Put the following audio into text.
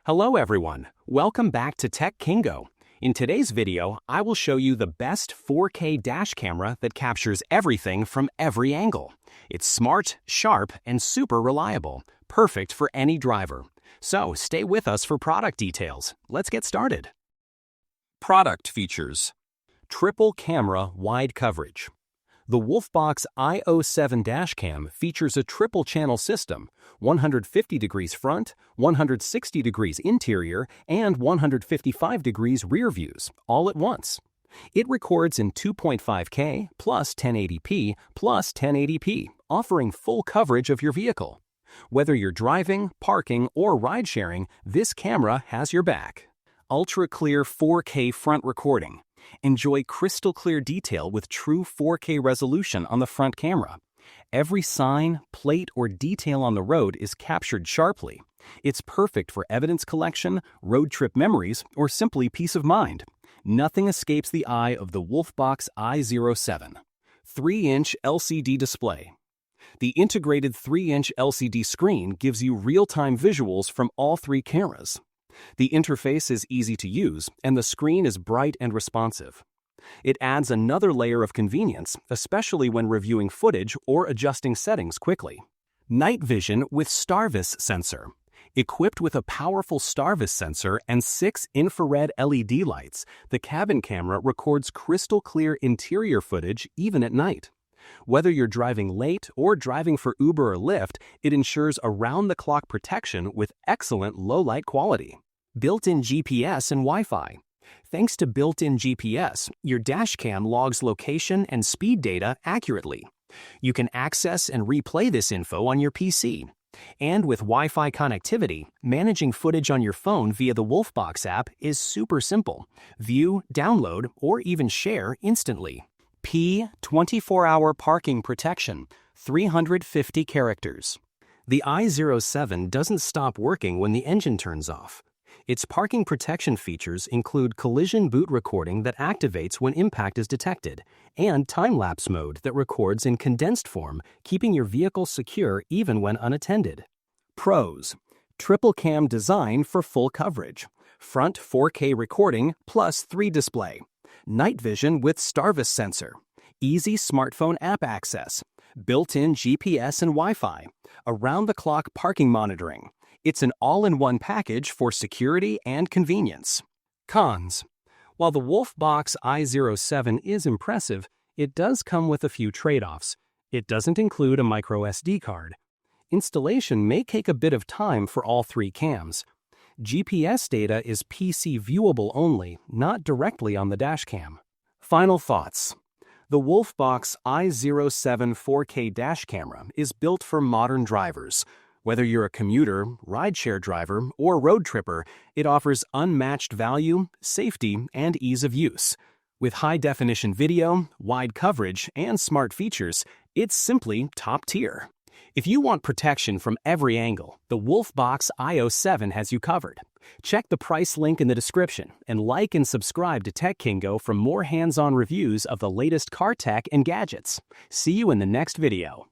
Hello everyone, welcome back to Tech Kingo. In today's video, I will show you the best 4K dash camera that captures everything from every angle. It's smart, sharp, and super reliable, perfect for any driver. So stay with us for product details. Let's get started. Product features. Triple camera wide coverage. The Wolfbox i07 dashcam features a triple channel system, 150 degrees front, 160 degrees interior, and 155 degrees rear views, all at once. It records in 2.5K plus 1080p plus 1080p, offering full coverage of your vehicle. Whether you're driving, parking, or ride-sharing, this camera has your back. Ultra-clear 4K front recording. Enjoy crystal clear detail with true 4K resolution on the front camera. Every sign, plate, or detail on the road is captured sharply. It's perfect for evidence collection, road trip memories, or simply peace of mind. Nothing escapes the eye of the Wolfbox i07. 3-inch LCD display. The integrated 3-inch LCD screen gives you real-time visuals from all three cameras. The interface is easy to use, and the screen is bright and responsive. It adds another layer of convenience, especially when reviewing footage or adjusting settings quickly. Night vision with Starvis sensor. Equipped with a powerful Starvis sensor and 6 infrared LED lights, the cabin camera records crystal clear interior footage even at night. Whether you're driving late or driving for Uber or Lyft, it ensures around-the-clock protection with excellent low-light quality. Built-in GPS and Wi-Fi. Thanks to built-in GPS, your dashcam logs location and speed data accurately. You can access and replay this info on your PC. And with Wi-Fi connectivity, managing footage on your phone via the Wolfbox app is super simple. View, download, or even share instantly. 24-hour parking protection, 350 characters. The i07 doesn't stop working when the engine turns off. Its parking protection features include collision boot recording that activates when impact is detected, and time-lapse mode that records in condensed form, keeping your vehicle secure even when unattended. Pros: triple cam design for full coverage, front 4K recording plus 3 display, night vision with Starvis sensor, easy smartphone app access, built-in GPS and Wi-Fi, around-the-clock parking monitoring. It's an all-in-one package for security and convenience. Cons: while the Wolfbox i07 is impressive, it does come with a few trade-offs. It doesn't include a microSD card. Installation may take a bit of time for all three cams. GPS data is PC viewable only, not directly on the dashcam. Final thoughts. The Wolfbox i07 4K dash camera is built for modern drivers. Whether you're a commuter, rideshare driver, or road tripper, it offers unmatched value, safety, and ease of use. With high-definition video, wide coverage, and smart features, it's simply top tier. If you want protection from every angle, the Wolfbox i07 has you covered. Check the price link in the description and like and subscribe to Tech Kingo for more hands-on reviews of the latest car tech and gadgets. See you in the next video.